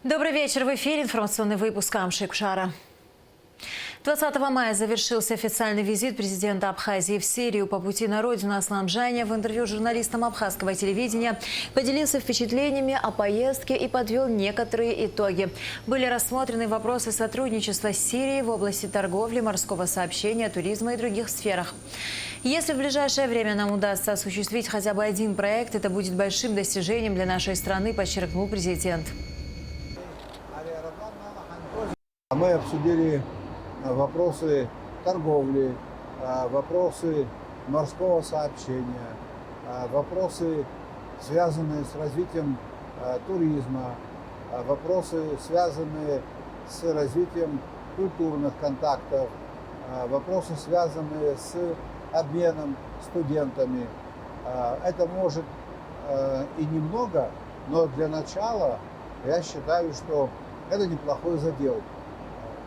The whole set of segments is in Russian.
Добрый вечер. В эфире информационный выпуск Амши Кушара. 20 мая завершился официальный визит президента Абхазии в Сирию. По пути на родину Аслан Джаня в интервью журналистам абхазского телевидения поделился впечатлениями о поездке и подвел некоторые итоги. Были рассмотрены вопросы сотрудничества с Сирией в области торговли, морского сообщения, туризма и других сферах. Если в ближайшее время нам удастся осуществить хотя бы один проект, это будет большим достижением для нашей страны, подчеркнул президент. Мы обсудили вопросы торговли, вопросы морского сообщения, вопросы, связанные с развитием туризма, вопросы, связанные с развитием культурных контактов, вопросы, связанные с обменом студентами. Это может и немного, но для начала я считаю, что это неплохой задел.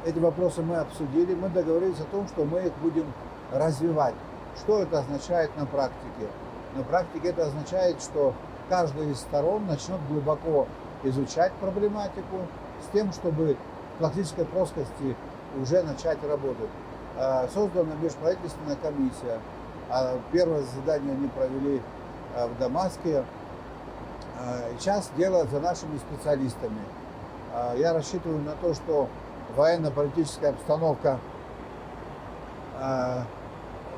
Эти вопросы мы обсудили, мы договорились о том, что мы их будем развивать. Что это означает на практике? На практике это означает, что каждая из сторон начнет глубоко изучать проблематику с тем, чтобы в практической плоскости уже начать работать. Создана межправительственная комиссия. Первое заседание они провели в Дамаске. Сейчас дело за нашими специалистами. Я рассчитываю на то, что военно-политическая обстановка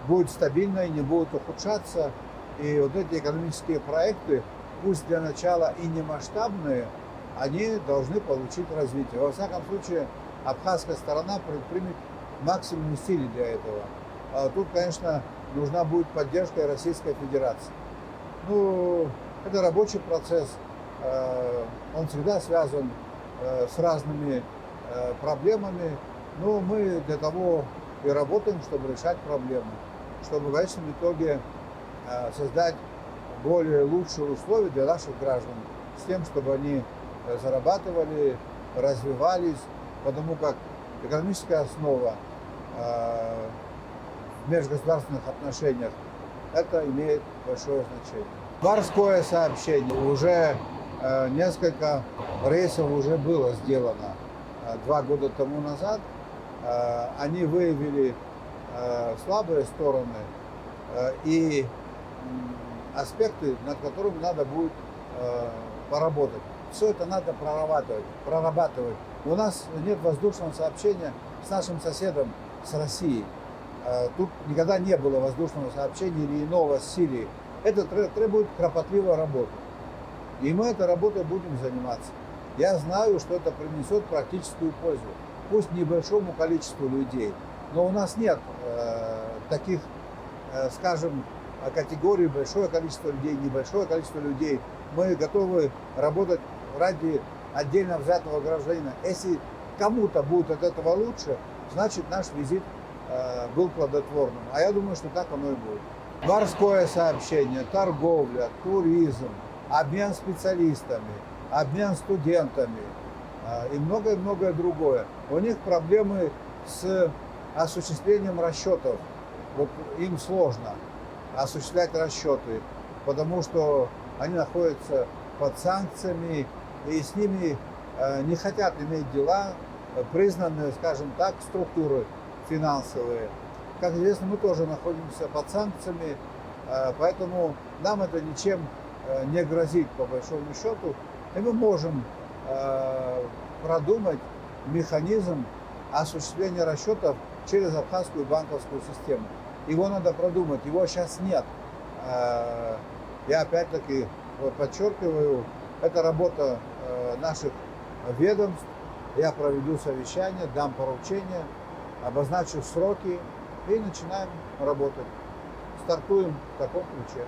будет стабильной, не будет ухудшаться. И вот эти экономические проекты, пусть для начала и не масштабные, они должны получить развитие. Во всяком случае, абхазская сторона предпримет максимум усилий для этого. Тут, конечно, нужна будет поддержка Российской Федерации. Это рабочий процесс, он всегда связан с разными проблемами, но мы для того и работаем, чтобы решать проблемы, чтобы в конечном итоге создать более лучшие условия для наших граждан, с тем, чтобы они зарабатывали, развивались, потому как экономическая основа в межгосударственных отношениях это имеет большое значение. Морское сообщение. Уже несколько рейсов уже было сделано 2 года тому назад. Они выявили слабые стороны и аспекты, над которыми надо будет поработать. Все это надо прорабатывать. У нас нет воздушного сообщения с нашим соседом, с Россией. Тут никогда не было воздушного сообщения или иного с Сирией. Это требует кропотливой работы. И мы этой работой будем заниматься. Я знаю, что это принесет практическую пользу. Пусть небольшому количеству людей, но у нас нет таких, скажем, категорий большое количество людей, небольшое количество людей. Мы готовы работать ради отдельно взятого гражданина. Если кому-то будет от этого лучше, значит наш визит был плодотворным. А я думаю, что так оно и будет. Морское сообщение, торговля, туризм, обмен специалистами, обмен студентами и многое-многое другое. У них проблемы с осуществлением расчетов. Вот им сложно осуществлять расчеты, потому что они находятся под санкциями, и с ними не хотят иметь дела признанные, скажем так, структуры финансовые. Как известно, мы тоже находимся под санкциями, поэтому нам это ничем не грозит по большому счету. И мы можем продумать механизм осуществления расчетов через абхазскую банковскую систему. Его надо продумать, его сейчас нет. Я опять-таки подчеркиваю, это работа наших ведомств. Я проведу совещание, дам поручения, обозначу сроки и начинаем работать. Стартуем в таком ключе.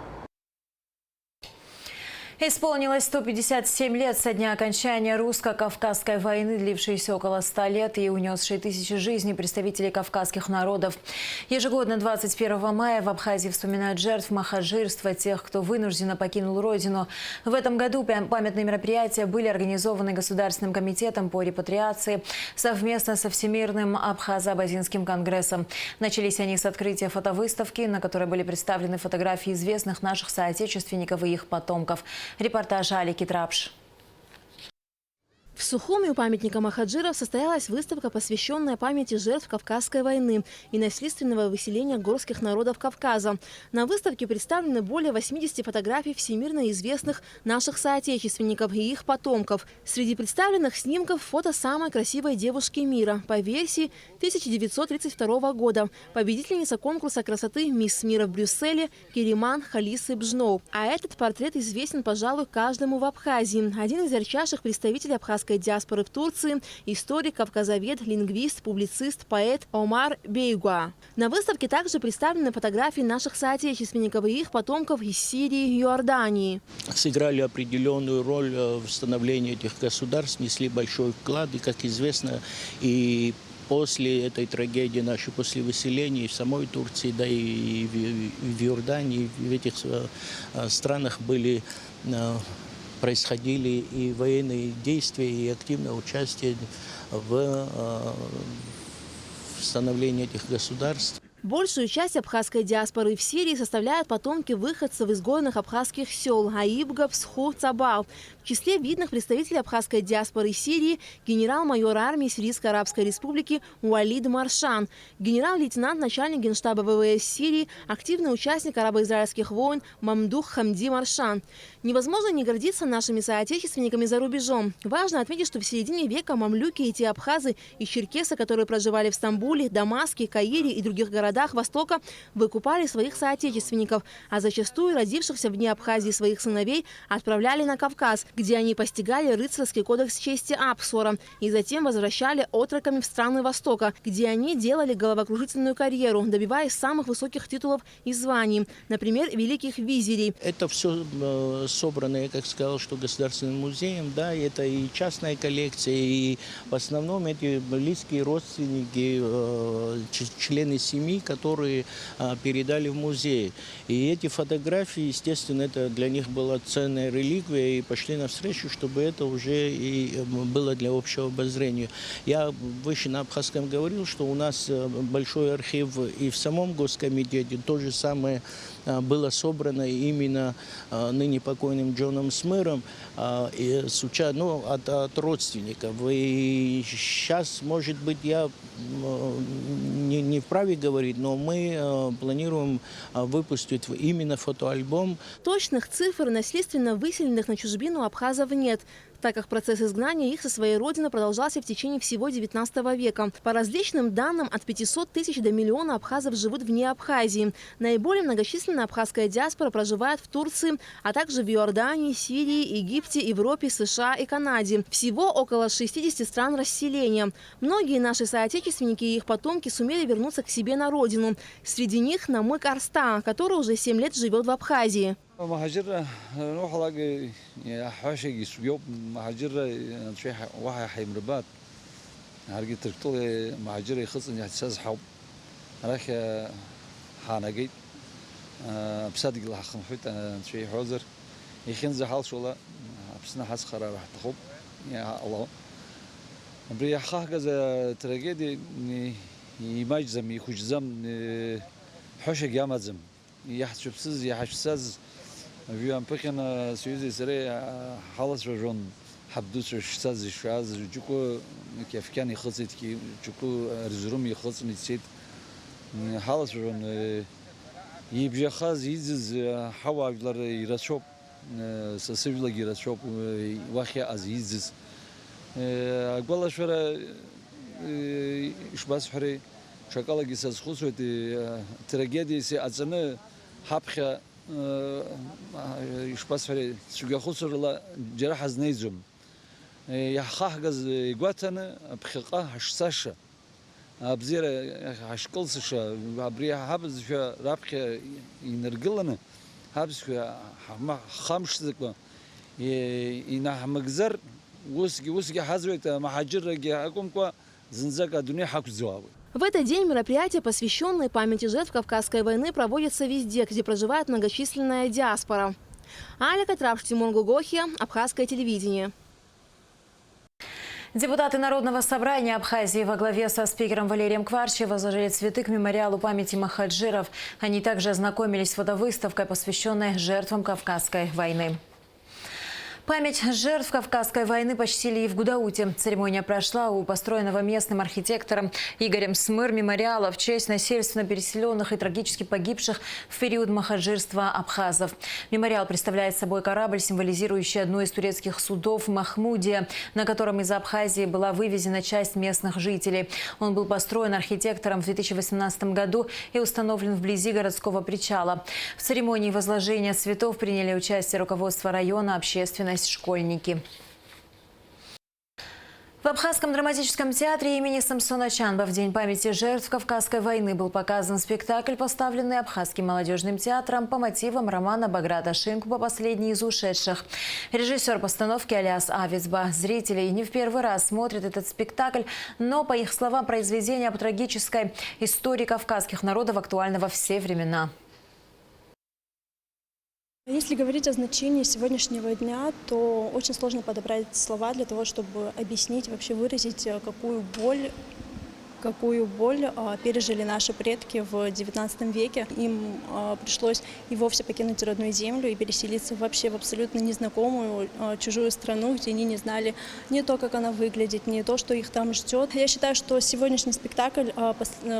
Исполнилось 157 лет со дня окончания русско-кавказской войны, длившейся около 100 лет и унесшей тысячи жизней представителей кавказских народов. Ежегодно 21 мая в Абхазии вспоминают жертв махаджирства, тех, кто вынужденно покинул родину. В этом году памятные мероприятия были организованы Государственным комитетом по репатриации совместно со Всемирным Абхазо-Абазинским конгрессом. Начались они с открытия фотовыставки, на которой были представлены фотографии известных наших соотечественников и их потомков. Репортаж Алики Трапш. В Сухуми у памятника Махаджиров состоялась выставка, посвященная памяти жертв Кавказской войны и насильственного выселения горских народов Кавказа. На выставке представлены более 80 фотографий всемирно известных наших соотечественников и их потомков. Среди представленных снимков фото самой красивой девушки мира по версии 1932 года, победительница конкурса красоты «Мисс мира» в Брюсселе Кериман Халисы Бжноу. А этот портрет известен, пожалуй, каждому в Абхазии. Один из ярчайших представителей абхазской диаспоры в Турции – историк, кавказовед, лингвист, публицист, поэт Омар Бейгуа. На выставке также представлены фотографии наших соотечественников и их потомков из Сирии и Иордании. Сыграли определенную роль в становлении этих государств, несли большой вклад, и, как известно, и после этой трагедии нашей, после выселения в самой Турции, да и в Иордании, в этих странах происходили и военные действия, и активное участие в становлении этих государств. Большую часть абхазской диаспоры в Сирии составляют потомки выходцев из горных абхазских сел Аибга, Псху, Цабал. В числе видных представителей абхазской диаспоры Сирии генерал-майор армии Сирийской Арабской Республики Уалид Маршан, генерал-лейтенант, начальник генштаба ВВС Сирии, активный участник арабо-израильских войн Мамдух Хамди Маршан. Невозможно не гордиться нашими соотечественниками за рубежом. Важно отметить, что в середине века мамлюки и те абхазы и черкесы, которые проживали в Стамбуле, Дамаске, Каире и других городах Востока, выкупали своих соотечественников, а зачастую родившихся вне Абхазии своих сыновей отправляли на Кавказ, где они постигали рыцарский кодекс чести Апсора и затем возвращали отроками в страны Востока, где они делали головокружительную карьеру, добиваясь самых высоких титулов и званий, например, великих визирей. Это все собрано, я как сказал, что государственным музеем, да, это и частная коллекция, и в основном эти близкие родственники, члены семьи, которые передали в музей. И эти фотографии, естественно, это для них была ценная реликвия, и пошли навстречу, чтобы это уже и было для общего обозрения. Я выше на абхазском говорил, что у нас большой архив и в самом Госкомитете. То же самое было собрано именно ныне покойным Джоном Смыром от родственников. И сейчас, может быть, я не вправе говорить, но мы планируем выпустить именно фотоальбом. Точных цифр насильственно выселенных на чужбину абхазов нет, так как процесс изгнания их со своей родины продолжался в течение всего XIX века. По различным данным, от 500 тысяч до миллиона абхазов живут вне Абхазии. Наиболее многочисленная абхазская диаспора проживает в Турции, а также в Иордании, Сирии, Египте, Европе, США и Канаде. Всего около 60 стран расселения. Многие наши соотечественники и их потомки сумели вернуться к себе на родину. Среди них Намык Арста, который уже 7 лет живет в Абхазии. مهاجر نروح لاقي حواشي يسويوب مهاجر شيء واحد حيمربات هرجي تركتول مهاجر يخصني حساس حب راح حانجيت بصدق الله خمفت شيء حوزر يخنز حال شولا بسنا حس خرا راح تخوب يا الله بري خا كذا تراجيدي يماجزم يخجزم حوش جامزم يحسبسز يحسبسز ويان بكن سويزي سري حالس رجون حبدوس شساز شاز جوكو كيف كان يخلصت كي جوكو رزروم يخلص نسيت حالس رجون يبجي خاز يزز حواجلر يرشوب سسيفلا يرشوب واخيا عزيزز اقول شورا ايش بس حري شكالا جيساز خصوصي تراجيدي سي ازنا حبخه ايش بس حري شو خسرلا جراح زنيزم يا خاحجز قوتنا بخقه حساشه ابزير حشقلسشه ابريها حبز في رابخ ينرقلنا حبز في خمس ذكر ينح مجزر وسقي حزوت محجر اقوم زنزك الدنيا حق زواوي. В этот день мероприятия, посвященные памяти жертв Кавказской войны, проводятся везде, где проживает многочисленная диаспора. Аля Катрабш, Тимур Гугохия, Абхазское телевидение. Депутаты Народного собрания Абхазии во главе со спикером Валерием Кварчи возложили цветы к мемориалу памяти махаджиров. Они также ознакомились с фотовыставкой, посвященной жертвам Кавказской войны. Память жертв Кавказской войны почтили и в Гудауте. Церемония прошла у построенного местным архитектором Игорем Смыр мемориала в честь насильственно переселенных и трагически погибших в период махаджирства абхазов. Мемориал представляет собой корабль, символизирующий одно из турецких судов «Махмудия», на котором из Абхазии была вывезена часть местных жителей. Он был построен архитектором в 2018 году и установлен вблизи городского причала. В церемонии возложения цветов приняли участие руководство района, общественность, школьники. В Абхазском драматическом театре имени Самсона Чанба в День памяти жертв Кавказской войны был показан спектакль, поставленный Абхазским молодежным театром по мотивам романа Баграта Шинкуба «Последний из ушедших». Режиссер постановки Алиас Авицба. Зрители не в первый раз смотрят этот спектакль, но, по их словам, произведение об трагической истории кавказских народов актуально во все времена. Если говорить о значении сегодняшнего дня, то очень сложно подобрать слова для того, чтобы объяснить, вообще выразить, какую боль пережили наши предки в XIX веке. Им пришлось и вовсе покинуть родную землю и переселиться вообще в абсолютно незнакомую, чужую страну, где они не знали не то, как она выглядит, не то, что их там ждет. Я считаю, что сегодняшний спектакль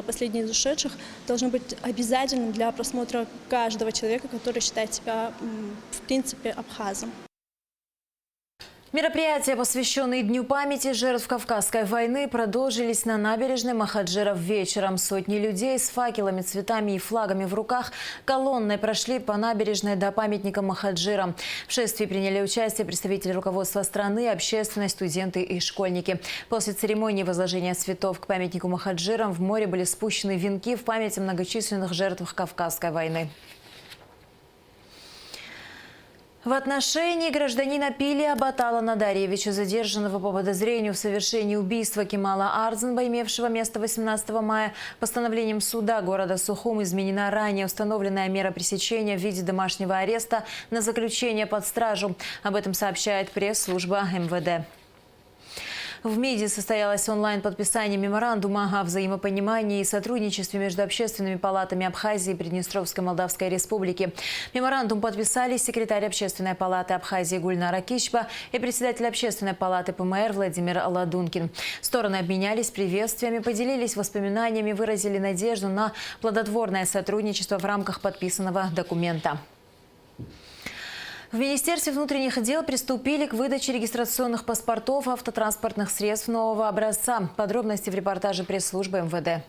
«Последний из ушедших» должен быть обязательным для просмотра каждого человека, который считает себя, в принципе, абхазом. Мероприятия, посвященные Дню памяти жертв Кавказской войны, продолжились на набережной Махаджиров вечером. Сотни людей с факелами, цветами и флагами в руках колонной прошли по набережной до памятника Махаджирам. В шествии приняли участие представители руководства страны, общественность, студенты и школьники. После церемонии возложения цветов к памятнику Махаджирам в море были спущены венки в память о многочисленных жертвах Кавказской войны. В отношении гражданина Пилия Батала Надарьевича, задержанного по подозрению в совершении убийства Кемала Арзенба, имевшего место 18 мая, постановлением суда города Сухум изменена ранее установленная мера пресечения в виде домашнего ареста на заключение под стражу. Об этом сообщает пресс-служба МВД. В МИДе состоялось онлайн-подписание меморандума о взаимопонимании и сотрудничестве между общественными палатами Абхазии и Приднестровской Молдавской Республики. Меморандум подписали секретарь Общественной палаты Абхазии Гульнара Кичба и председатель Общественной палаты ПМР Владимир Ладункин. Стороны обменялись приветствиями, поделились воспоминаниями, выразили надежду на плодотворное сотрудничество в рамках подписанного документа. В Министерстве внутренних дел приступили к выдаче регистрационных паспортов автотранспортных средств нового образца. Подробности в репортаже пресс-службы МВД.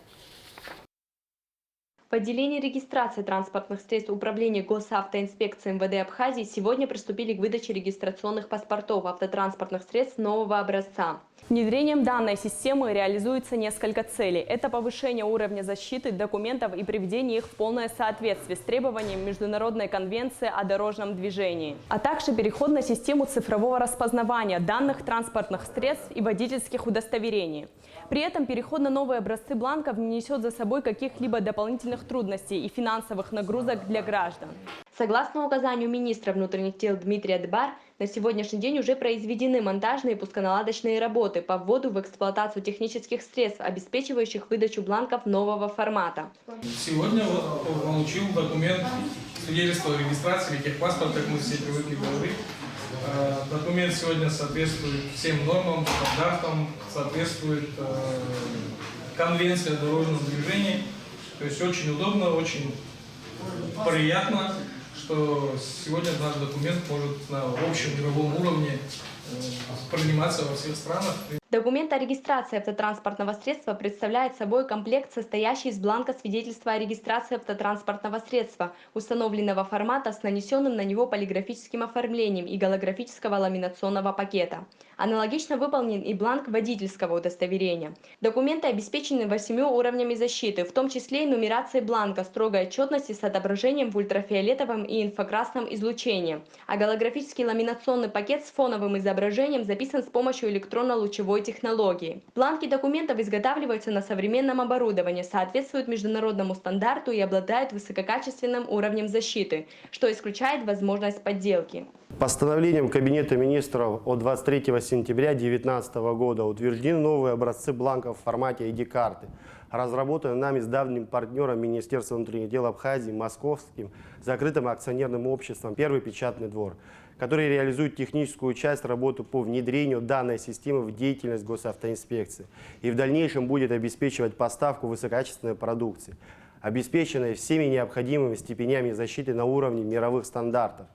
В отделении регистрации транспортных средств Управления госавтоинспекции МВД Абхазии сегодня приступили к выдаче регистрационных паспортов автотранспортных средств нового образца. Внедрением данной системы реализуется несколько целей. Это повышение уровня защиты документов и приведение их в полное соответствие с требованиями Международной конвенции о дорожном движении, а также переход на систему цифрового распознавания данных транспортных средств и водительских удостоверений. При этом переход на новые образцы бланков не несет за собой каких-либо дополнительных трудностей и финансовых нагрузок для граждан. Согласно указанию министра внутренних дел Дмитрия Дбар, на сегодняшний день уже произведены монтажные и пусконаладочные работы по вводу в эксплуатацию технических средств, обеспечивающих выдачу бланков нового формата. Сегодня получил документ свидетельства о регистрации или техпаспорт, как мы все привыкли говорить. Документ сегодня соответствует всем нормам, стандартам, соответствует конвенции о дорожном движении. То есть очень удобно, очень приятно, что сегодня наш документ может на общем мировом уровне приниматься во всех странах. Документ о регистрации автотранспортного средства представляет собой комплект, состоящий из бланка свидетельства о регистрации автотранспортного средства, установленного формата с нанесенным на него полиграфическим оформлением и голографического ламинационного пакета. Аналогично выполнен и бланк водительского удостоверения. Документы обеспечены 8 уровнями защиты, в том числе и нумерацией бланка строгой отчетности с отображением в ультрафиолетовом и инфракрасном излучении. А голографический ламинационный пакет с фоновым изображением записан с помощью электронно-лучевой технологии. Бланки документов изготавливаются на современном оборудовании, соответствуют международному стандарту и обладают высококачественным уровнем защиты, что исключает возможность подделки. Постановлением Кабинета министров от 23 сентября 2019 года утверждены новые образцы бланков в формате ID-карты, разработанные нами с давним партнером Министерства внутренних дел Абхазии, Московским закрытым акционерным обществом «Первый печатный двор». который реализует техническую часть работы по внедрению данной системы в деятельность госавтоинспекции и в дальнейшем будет обеспечивать поставку высококачественной продукции, обеспеченной всеми необходимыми степенями защиты на уровне мировых стандартов.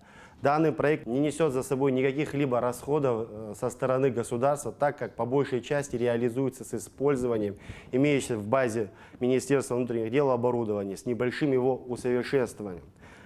Данный проект не несет за собой никаких либо расходов со стороны государства, так как по большей части реализуется с использованием имеющегося в базе Министерства внутренних дел оборудования с небольшим его усовершенствованием.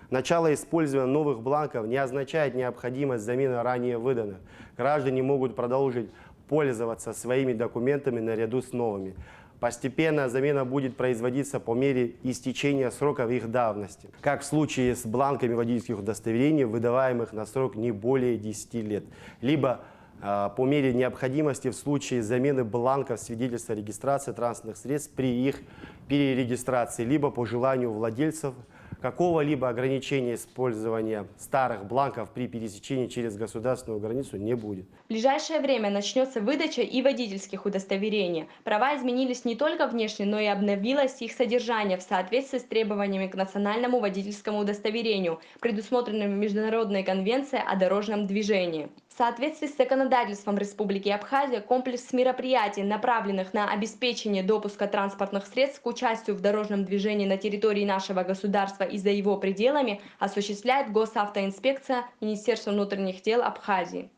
Начало использования новых бланков не означает необходимость замены ранее выданных. Граждане могут продолжить пользоваться своими документами наряду с новыми. Постепенная замена будет производиться по мере истечения сроков их давности, как в случае с бланками водительских удостоверений, выдаваемых на срок не более 10 лет, либо по мере необходимости в случае замены бланков свидетельства о регистрации транспортных средств при их перерегистрации, либо по желанию владельцев. Какого-либо ограничения использования старых бланков при пересечении через государственную границу не будет. В ближайшее время начнется выдача и водительских удостоверений. Права изменились не только внешне, но и обновилось их содержание в соответствии с требованиями к национальному водительскому удостоверению, предусмотренными Международной конвенцией о дорожном движении. В соответствии с законодательством Республики Абхазия комплекс мероприятий, направленных на обеспечение допуска транспортных средств к участию в дорожном движении на территории нашего государства и за его пределами, осуществляет Госавтоинспекция Министерства внутренних дел Абхазии.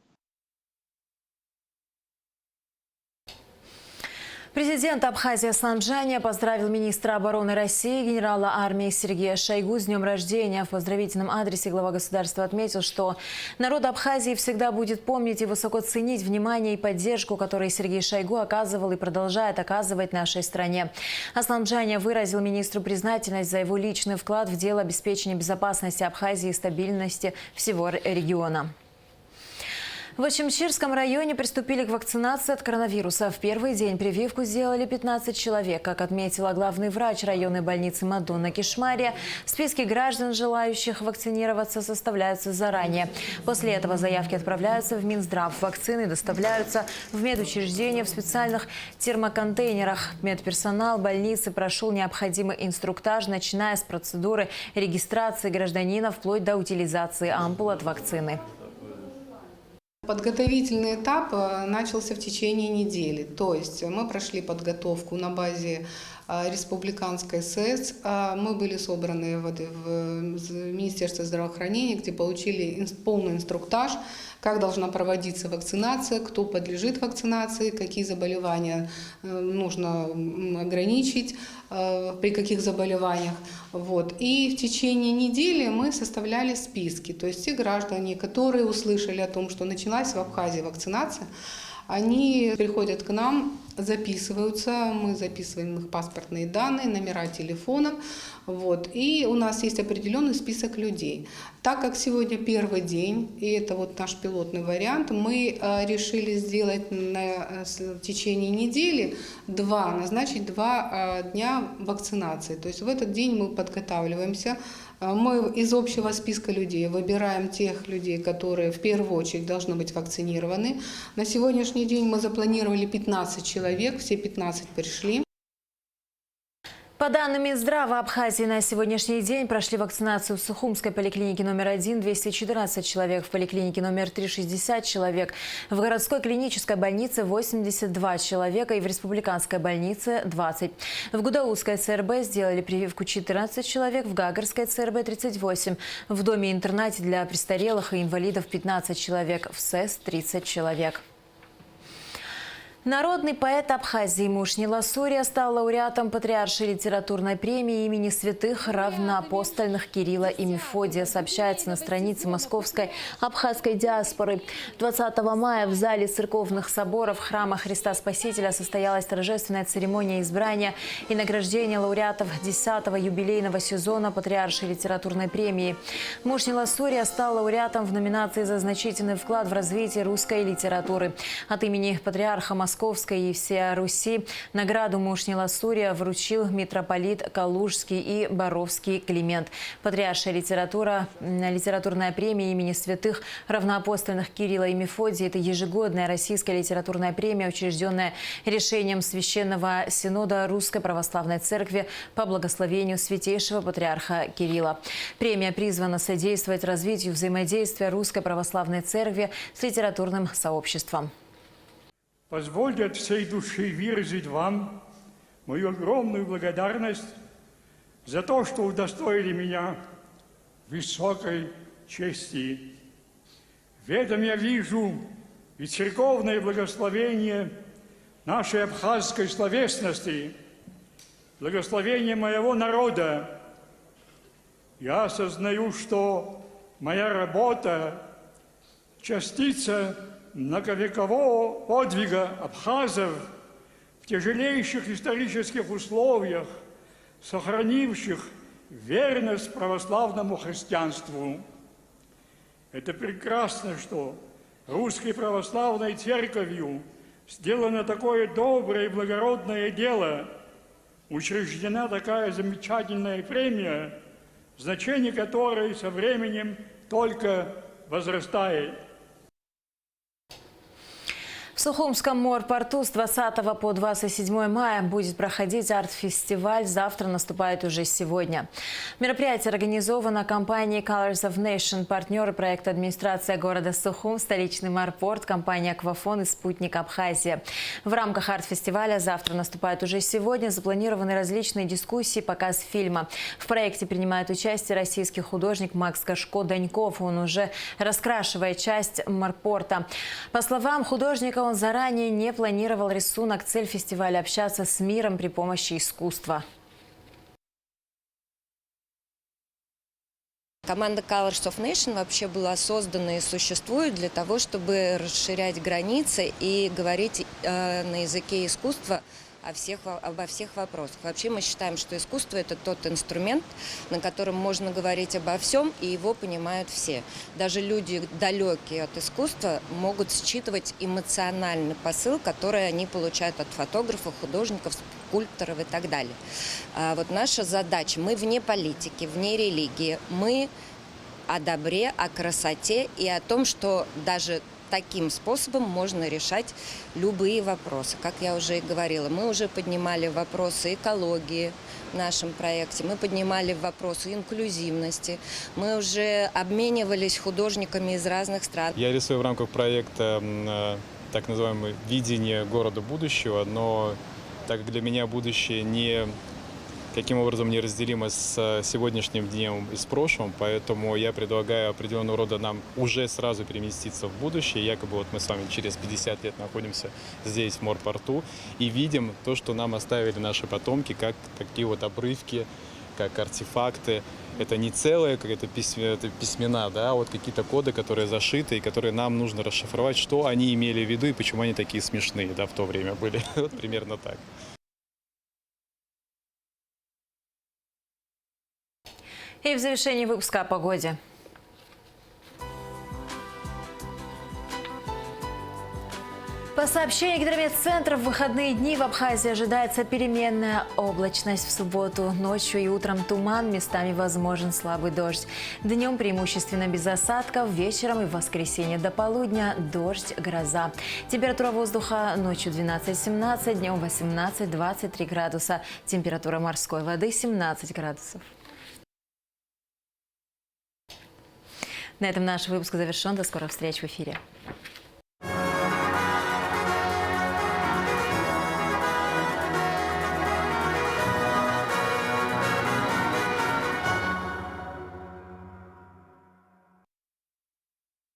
Президент Абхазии Аслан Джаня поздравил министра обороны России, генерала армии Сергея Шойгу с днем рождения. В поздравительном адресе глава государства отметил, что народ Абхазии всегда будет помнить и высоко ценить внимание и поддержку, которую Сергей Шойгу оказывал и продолжает оказывать нашей стране. Аслан Джаня выразил министру признательность за его личный вклад в дело обеспечения безопасности Абхазии и стабильности всего региона. В Очимчирском районе приступили к вакцинации от коронавируса. В первый день прививку сделали 15 человек. Как отметила главный врач районной больницы Мадонна Кишмария, списки граждан, желающих вакцинироваться, составляются заранее. После этого заявки отправляются в Минздрав. Вакцины доставляются в медучреждения в специальных термоконтейнерах. Медперсонал больницы прошел необходимый инструктаж, начиная с процедуры регистрации гражданина вплоть до утилизации ампул от вакцины. Подготовительный этап начался в течение недели, то есть мы прошли подготовку на базе республиканской СС. Мы были собраны в Министерстве здравоохранения, где получили полный инструктаж, как должна проводиться вакцинация, кто подлежит вакцинации, какие заболевания нужно ограничить, при каких заболеваниях. И в течение недели мы составляли списки, то есть те граждане, которые услышали о том, что началась в Абхазии вакцинация, они приходят к нам, записываются, мы записываем их паспортные данные, номера телефонов, и у нас есть определенный список людей. Так как сегодня первый день, и это наш пилотный вариант, мы решили сделать в течение недели назначить 2 дня вакцинации. То есть в этот день мы подготавливаемся. Мы из общего списка людей выбираем тех людей, которые в первую очередь должны быть вакцинированы. На сегодняшний день мы запланировали 15 человек, все 15 пришли. По данным Минздрава Абхазии, на сегодняшний день прошли вакцинацию в Сухумской поликлинике номер 1 214 человек, в поликлинике номер 3 60 человек, в городской клинической больнице 82 человека и в республиканской больнице 20. В Гудаутской ЦРБ сделали прививку 14 человек, в Гагарской ЦРБ 38, в доме-интернате для престарелых и инвалидов 15 человек, в СЭС 30 человек. Народный поэт Абхазии Мушни Ласурия стал лауреатом Патриаршей литературной премии имени святых равноапостольных Кирилла и Мефодия, сообщается на странице Московской абхазской диаспоры. 20 мая в зале церковных соборов храма Христа Спасителя состоялась торжественная церемония избрания и награждения лауреатов 10-го юбилейного сезона Патриаршей литературной премии. Мушни Ласурия стал лауреатом в номинации за значительный вклад в развитие русской литературы. От имени патриарха Московского Московской и всея Руси награду Мушни Ласурия вручил митрополит Калужский и Боровский Климент. Патриаршая литературная премия имени святых равноапостольных Кирилла и Мефодия – это ежегодная российская литературная премия, учрежденная решением Священного Синода Русской Православной Церкви по благословению святейшего патриарха Кирилла. Премия призвана содействовать развитию взаимодействия Русской Православной Церкви с литературным сообществом. Позвольте от всей души выразить вам мою огромную благодарность за то, что удостоили меня высокой чести. В этом я вижу и церковное благословение нашей абхазской словесности, благословение моего народа. Я осознаю, что моя работа – частица многовекового подвига абхазов в тяжелейших исторических условиях, сохранивших верность православному христианству. Это прекрасно, что Русской Православной Церковью сделано такое доброе и благородное дело, учреждена такая замечательная премия, значение которой со временем только возрастает. В Сухумском морпорту с 20 по 27 мая будет проходить арт-фестиваль. Завтра наступает уже сегодня. Мероприятие организовано компанией Colors of Nation, партнеры проекта администрация города Сухум, столичный морпорт, компания Аквафон и Спутник Абхазия. В рамках арт-фестиваля завтра наступает уже сегодня. Запланированы различные дискуссии, показ фильма. В проекте принимает участие российский художник Макс Кашко-Даньков. Он уже раскрашивает часть морпорта. По словам художника, он заранее не планировал рисунок. Цель фестиваля – общаться с миром при помощи искусства. Команда Colors of Nation вообще была создана и существует для того, чтобы расширять границы и говорить на языке искусства обо всех вопросах. Вообще мы считаем, что искусство – это тот инструмент, на котором можно говорить обо всем, и его понимают все. Даже люди, далекие от искусства, могут считывать эмоциональный посыл, который они получают от фотографов, художников, скульпторов и так далее. Вот наша задача – мы вне политики, вне религии, мы о добре, о красоте и о том, что даже таким способом можно решать любые вопросы. Как я уже и говорила, мы уже поднимали вопросы экологии в нашем проекте, мы поднимали вопросы инклюзивности, мы уже обменивались художниками из разных стран. Я рисую в рамках проекта так называемое «Видение города будущего», но так как для меня будущее каким образом неразделимо с сегодняшним днем и с прошлым, поэтому я предлагаю определенного рода нам уже сразу переместиться в будущее. Якобы вот мы с вами через 50 лет находимся здесь, в морпорту, и видим то, что нам оставили наши потомки, как такие вот обрывки, как артефакты. Это не целое, как это письмена, да, а вот какие-то коды, которые зашиты, и которые нам нужно расшифровать, что они имели в виду и почему они такие смешные, да, в то время были. Вот примерно так. И в завершении выпуска о погоде. По сообщению гидрометцентра, в выходные дни в Абхазии ожидается переменная облачность. В субботу ночью и утром туман, местами возможен слабый дождь. Днем преимущественно без осадков, вечером и в воскресенье до полудня дождь, гроза. Температура воздуха ночью 12-17, днем 18-23 градуса. Температура морской воды 17 градусов. На этом наш выпуск завершен. До скорых встреч в эфире.